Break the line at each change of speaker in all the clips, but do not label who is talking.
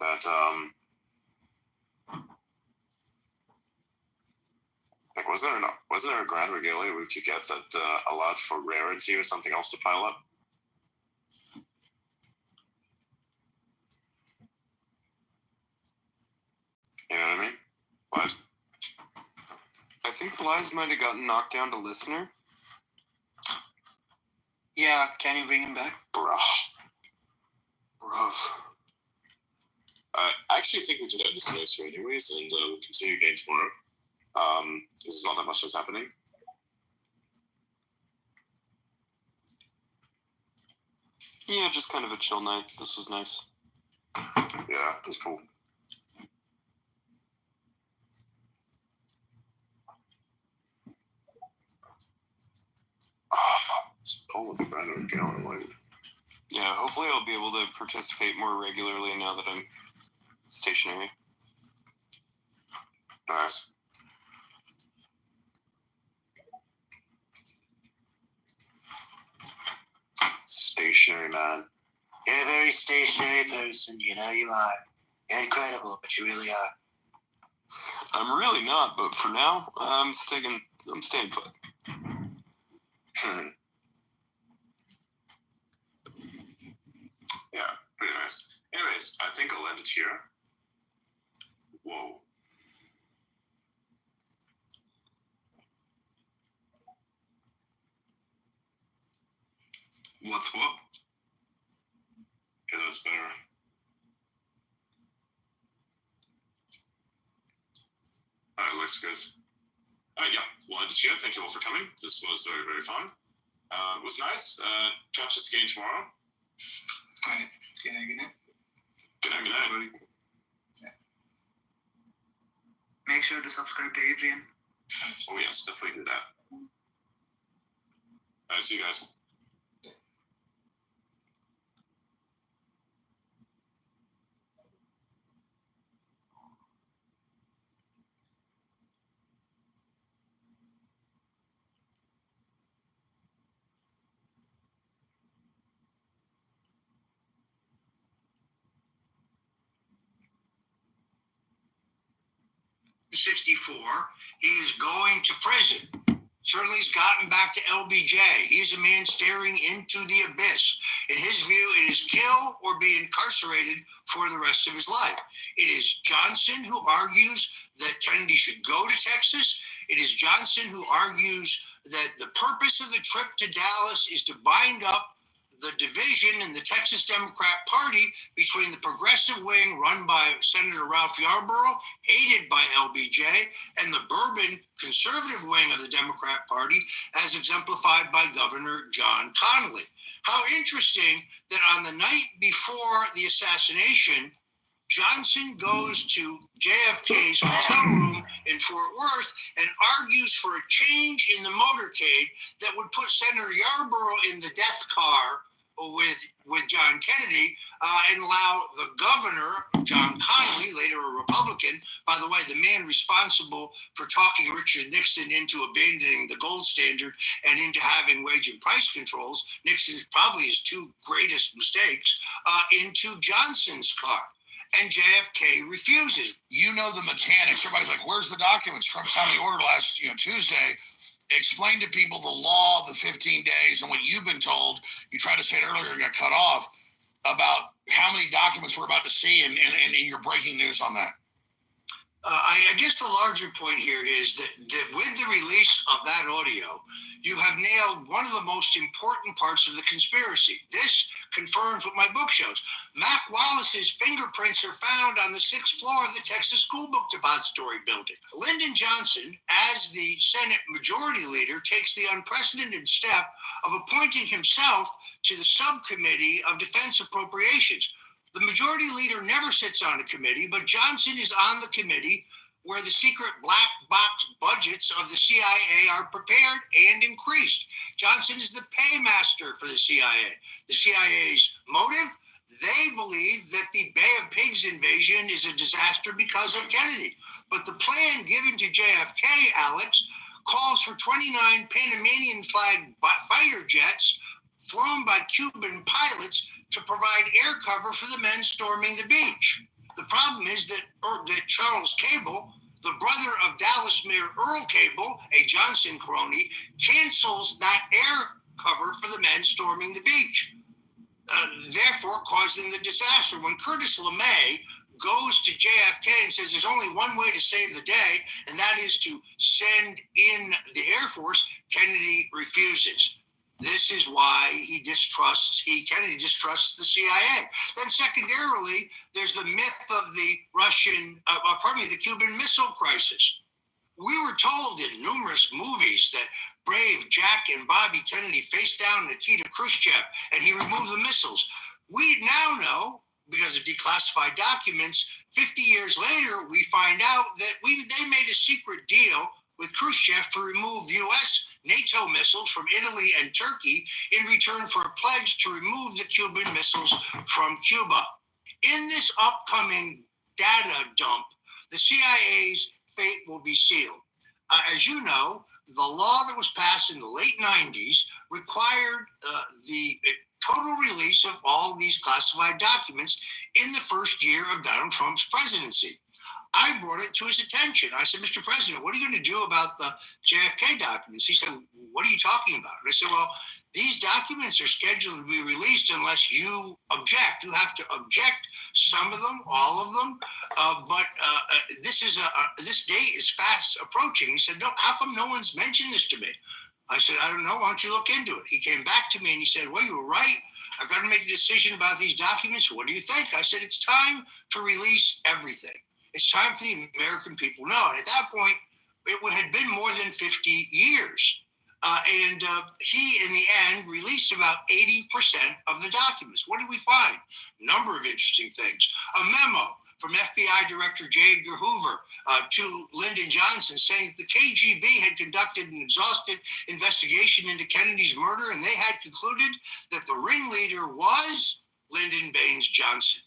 that like wasn't there a grand regalia we could get that allowed for rarity or something else to pile up? You know what I mean? Lies?
I think Lies might have gotten knocked down to listener.
Yeah, can you bring him back?
Bruh. I actually think we should end this race here anyways, and we'll continue again tomorrow. There's not that much that's happening.
Yeah, just kind of a chill night. This was nice.
Yeah, it was cool. Oh, the banner again. Like,
yeah, hopefully I'll be able to participate more regularly now that I'm stationary.
Nice. Stationary, man.
You're a very stationary person, you know you are. You're incredible, but you really are.
I'm really not, but for now, I'm staying put.
Yeah, pretty nice. Anyways, I think I'll end it here. Whoa. What's what? Okay, that's better. Looks good. Yeah, well, end it here. Thank you all for coming. This was very, very fun. It was nice. Catch us again tomorrow.
All right. Good night.
Good night, everybody.
Yeah. Make sure to subscribe to Adrian.
Oh, yes, definitely do that. All right, see you guys.
'64, he is going to prison. Certainly he's gotten back to LBJ. He's a man staring into the abyss. In his view, it is kill or be incarcerated for the rest of his life. It is Johnson who argues that Kennedy should go to Texas. It is Johnson who argues that the purpose of the trip to Dallas is to bind up the division in the Texas Democrat Party between the progressive wing run by Senator Ralph Yarborough, hated by LBJ, and the Bourbon conservative wing of the Democrat Party, as exemplified by Governor John Connally. How interesting that on the night before the assassination, Johnson goes to JFK's hotel room in Fort Worth and argues for a change in the motorcade that would put Senator Yarborough in the death car with John Kennedy and allow the governor, John Connally, later a Republican, by the way, the man responsible for talking Richard Nixon into abandoning the gold standard and into having wage and price controls, Nixon's probably his two greatest mistakes, into Johnson's car. And JFK refuses.
You know the mechanics. Everybody's like, where's the documents? Trump signed the order last Tuesday. Explain to people the law, the 15 days, and what you've been told. You tried to say it earlier and got cut off about how many documents we're about to see and your breaking news on that.
I guess the larger point here is that with the release of that audio, you have nailed one of the most important parts of the conspiracy. This confirms what my book shows. Mac Wallace's fingerprints are found on the 6th floor of the Texas School Book Depository building. Lyndon Johnson, as the Senate Majority Leader, takes the unprecedented step of appointing himself to the Subcommittee of Defense Appropriations. The Majority Leader never sits on a committee, but Johnson is on the committee where the secret black box budgets of the CIA are prepared and increased. Johnson is the paymaster for the CIA. The CIA's motive? They believe that the Bay of Pigs invasion is a disaster because of Kennedy. But the plan given to JFK, Alex, calls for 29 Panamanian flag fighter jets flown by Cuban pilots to provide air cover for the men storming the beach. The problem is that Charles Cable, the brother of Dallas Mayor Earl Cable, a Johnson crony, cancels that air cover for the men storming the beach, therefore causing the disaster. When Curtis LeMay goes to JFK and says there's only one way to save the day, and that is to send in the Air Force, Kennedy refuses. This is why Kennedy distrusts the CIA. Then secondarily, there's the myth of the the Cuban Missile Crisis. We were told in numerous movies that brave Jack and Bobby Kennedy faced down Nikita Khrushchev and he removed the missiles. We now know, because of declassified documents, 50 years later, we find out that they made a secret deal with Khrushchev to remove U.S. NATO missiles from Italy and Turkey in return for a pledge to remove the Cuban missiles from Cuba. In this upcoming data dump, the CIA's fate will be sealed. As you know, the law that was passed in the late 90s required the total release of all these classified documents in the first year of Donald Trump's presidency. I brought it to his attention. I said, Mr. President, what are you going to do about the JFK documents? He said, what are you talking about? And I said, well, these documents are scheduled to be released unless you object. You have to object, some of them, all of them. But this date is fast approaching. He said, no, how come no one's mentioned this to me? I said, I don't know. Why don't you look into it? He came back to me and he said, well, you were right. I've got to make a decision about these documents. What do you think? I said, it's time to release everything. It's time for the American people to know. At that point, it had been more than 50 years. And he, in the end, released about 80% of the documents. What did we find? A number of interesting things. A memo from FBI Director J. Edgar Hoover to Lyndon Johnson saying that the KGB had conducted an exhaustive investigation into Kennedy's murder, and they had concluded that the ringleader was Lyndon Baines Johnson.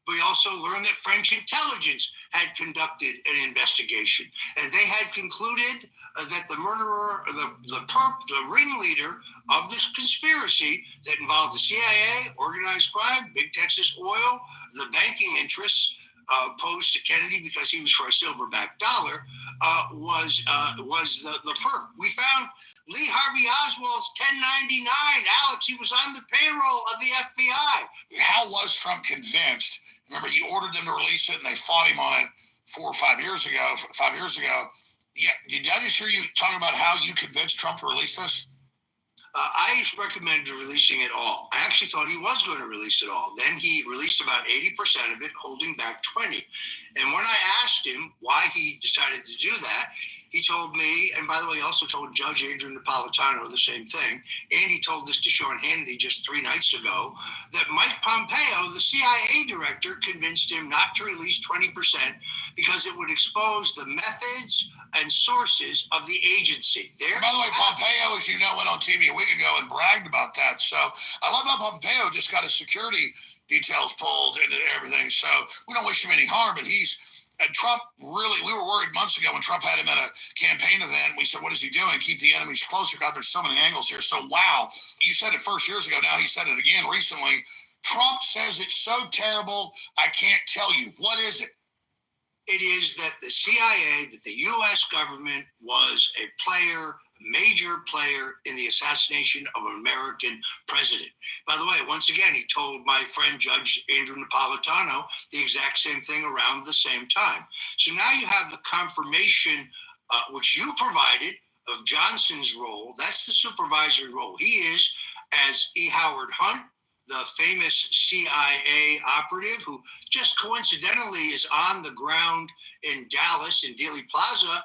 We also learned that French intelligence had conducted an investigation, and they had concluded that the murderer, the ringleader of this conspiracy that involved the CIA, organized crime, Big Texas Oil, the banking interests opposed to Kennedy because he was for a silverback dollar, was the perp. We found Lee Harvey Oswald's 1099. Alex, he was on the payroll of the FBI.
How was Trump convinced? Remember, he ordered them to release it, and they fought him on it 4 or 5 years ago. 5 years ago. Yeah, did I just hear you talking about how you convinced Trump to release this?
I recommended releasing it all. I actually thought he was going to release it all. Then he released about 80% of it, holding back 20. And when I asked him why he decided to do that, he told me, and by the way, he also told Judge Andrew Napolitano the same thing, and he told this to Sean Hannity just 3 nights ago, that Mike Pompeo, the CIA director, convinced him not to release 20% because it would expose the methods and sources of the agency.
And by the way, Pompeo, as you know, went on TV a week ago and bragged about that. So I love how Pompeo just got his security details pulled and everything. So we don't wish him any harm, but Trump really, we were worried months ago when Trump had him at a campaign event. We said, what is he doing? Keep the enemies closer. God, there's so many angles here. So, wow, you said it first years ago. Now he said it again recently. Trump says it's so terrible, I can't tell you. What is it?
It is that the CIA, that the U.S. government was a major player in the assassination of an American president. By the way, once again, he told my friend Judge Andrew Napolitano the exact same thing around the same time. So now you have the confirmation, which you provided, of Johnson's role. That's the supervisory role. He is, as E. Howard Hunt, the famous CIA operative who just coincidentally is on the ground in Dallas in Dealey Plaza,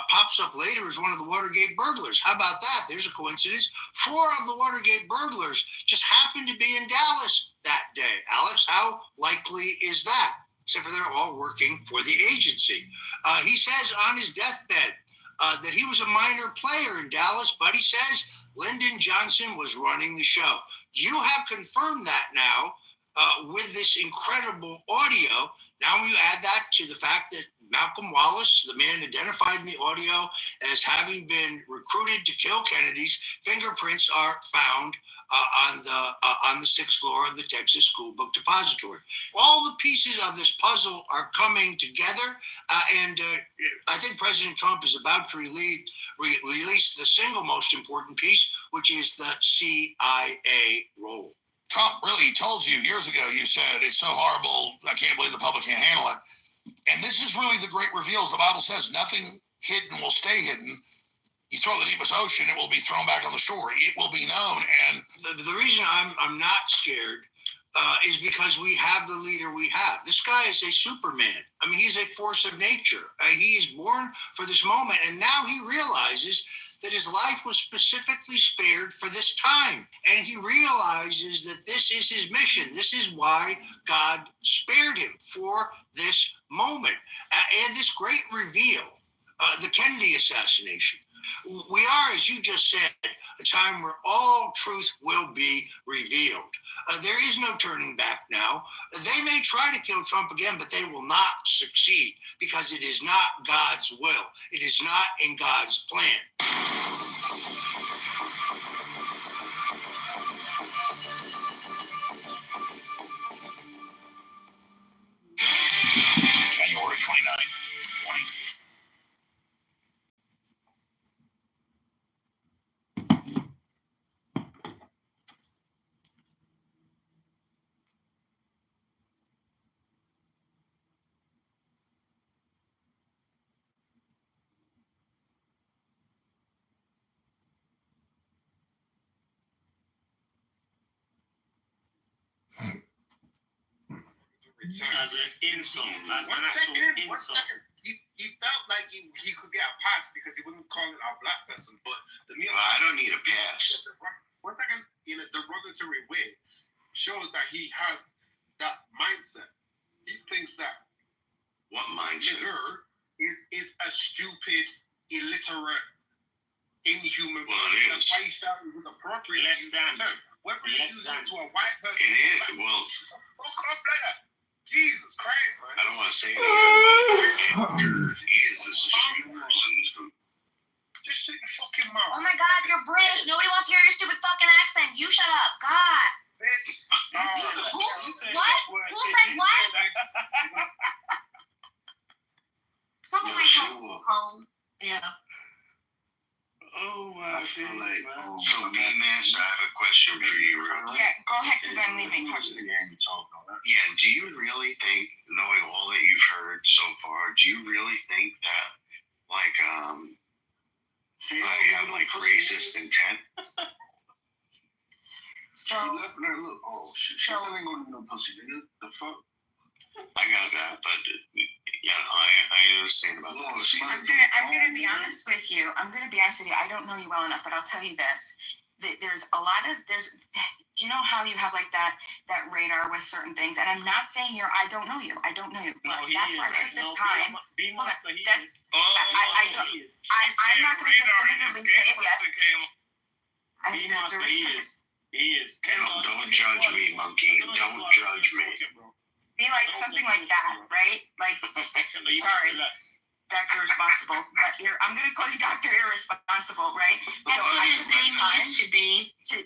pops up later as one of the Watergate burglars. How about that? There's a coincidence. 4 of the Watergate burglars just happened to be in Dallas that day. Alex, how likely is that? Except for they're all working for the agency. He says on his deathbed that he was a minor player in Dallas, but he says Lyndon Johnson was running the show. You have confirmed that now with this incredible audio. Now when you add that to the fact that Malcolm Wallace, the man identified in the audio as having been recruited to kill Kennedy's fingerprints are found on the 6th floor of the Texas School Book Depository. All the pieces of this puzzle are coming together, and I think President Trump is about to release the single most important piece, which is the CIA role.
Trump really told you years ago, you said, it's so horrible, I can't believe the public can't handle it. And this is really the great reveals. The Bible says nothing hidden will stay hidden. You throw the deepest ocean, it will be thrown back on the shore. It will be known. And
the reason I'm not scared is because we have the leader we have. This guy is a Superman. I mean, he's a force of nature. He is born for this moment, and now he realizes that his life was specifically spared for this time. And he realizes that this is his mission. This is why God spared him, for this moment. And this great reveal, the Kennedy assassination. We are, as you just said, a time where all truth will be revealed. There is no turning back now. They may try to kill Trump again, but they will not succeed because it is not God's will. It is not in God's plan.
January 29th, 20.
As an insult. As
One
an actual
second.
insult.
He felt like he could get a pass because he wasn't calling out a black person, but
I don't need a pass.
One second, in a derogatory way, shows that he has that mindset. He thinks that
What mindset?
nigger is a stupid, illiterate, inhuman
Well,
person.
it
That's
is.
why he felt it was appropriate.
Less
to use
than.
the term. Whether he
Less
uses
than.
it to a white person,
It is.
or a black
Well,
person, fuck up, brother. Jesus Christ, man.
I don't want to say it again, but he is a stupid person.
Just shut your fucking mouth.
Oh my God, you're British. Nobody wants to hear your stupid fucking accent. You shut up. God.
Bitch.
Who? What? Who said what? Something
No,
like
she
that.
will.
Home.
Yeah.
Oh,
I feel like.
man.
So, B-Mass, I have a question for you.
Yeah, go ahead, because I'm leaving.
Yeah, do you really think, knowing all that you've heard so far, do you really think that, like, I have, like, racist intent?
So,
I got that, but, yeah, I understand about the pussy.
I'm gonna be honest with you. I don't know you well enough, but I'll tell you this. There's a lot of, do you know how you have like that radar with certain things? And I'm not saying I don't know you. But
No, he
that's
is.
why I took the
No,
time.
be
Hold
honest,
on,
but he
that's-
is.
I'm
He is.
not gonna definitively say it yet.
Be honest, but he is. He is.
Don't judge me, monkey. Don't judge me.
See, like something like that, right? Like, sorry. Dr. Irresponsible, but I'm going to call you Dr. Irresponsible, right?
That's what his name used to be.
So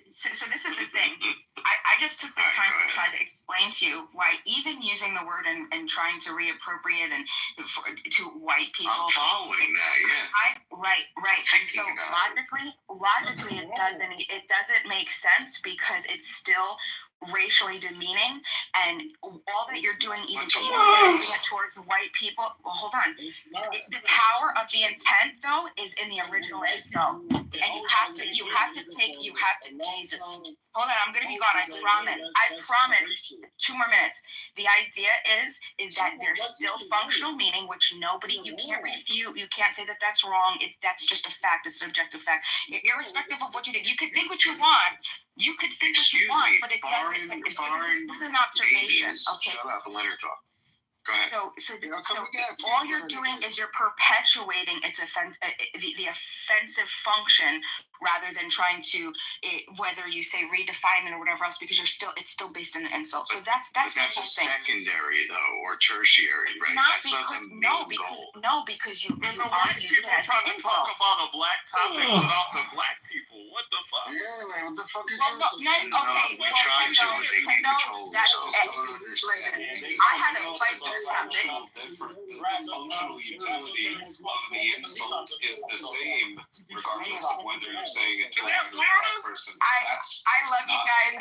this is the thing. I just took the time to try to explain to you why even using the word and trying to reappropriate and to white people.
I'm following that, yeah.
Right. And so logically, it doesn't make sense because it's still racially demeaning, and all that you're doing, even towards white people. Well, hold on. The power of the intent, though, is in the original insult, and you have to. Jesus. Hold on, I'm gonna be gone. I promise. 2 more minutes. The idea is that there's still functional meaning, which you can't refute. You can't say that that's wrong. That's just a fact. It's an objective fact. Irrespective of what you think, you can think what you want. You could think what you want, but it doesn't. This is an observation.
Babies.
Okay.
Shut up and let her talk. Go Go ahead.
All you're doing is you're perpetuating the offensive function rather than trying to, whether you say redefine it or whatever else, because it's still based in an insult. So that's
But that's
the
a
whole thing.
secondary though, or tertiary,
It's
right?
not
That's not the main goal.
Because you
And the
are
white
using
people
it as
trying
an
to talk
insult.
about a black topic without the black people. What the fuck?
Yeah, man, what the fuck is
Well,
this?
okay.
We try to, but they can control themselves.
Listen, I haven't played this subject.
The functional utility of the insult is the same, regardless of whether you're saying it to a black person.
I love you guys.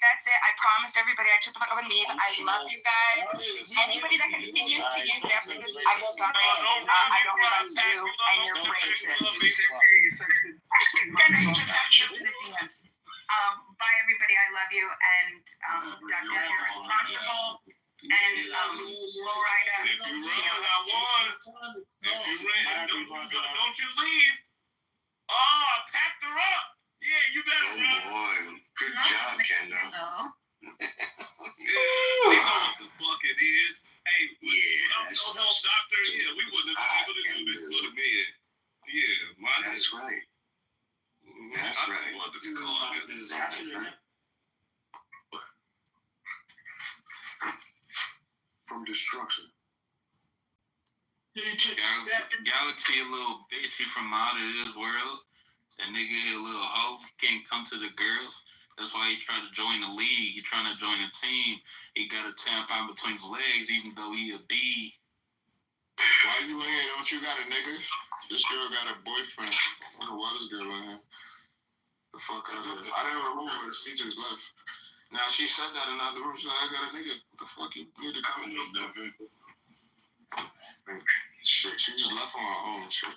That's it. I promised everybody I took the fuck up and leave. I love you guys. Anybody that continues to use their biggest, I'm sorry. I don't trust you and you're racist. Bye everybody. I love you. And Dr. You're responsible. And Florida.
If you run, I won. If you ran, don't you leave. Oh, I packed her up. Yeah, you better
Oh
run.
boy, good job, Kendall.
Yeah, they know what the fuck it is. Hey,
Yeah,
without no doctor here, we wouldn't have been able to do this for the bed. Yeah,
That's right. That's right.
I wanted to call it.
From destruction.
Galaxy a little bitchy from out of this world. That nigga a little hoe. Can't come to the girls. That's why he tried to join the league. He trying to join a team. He got a tampon between his legs, even though he a B.
Why you in here? Don't you got a nigga? This girl got a boyfriend. I wonder why this girl in here. The fuck out of it. I didn't remember her. She just left. Now she said that in another room. She's like, I got a nigga. What the fuck you need to come in? Shit, she just left on her own. Shit.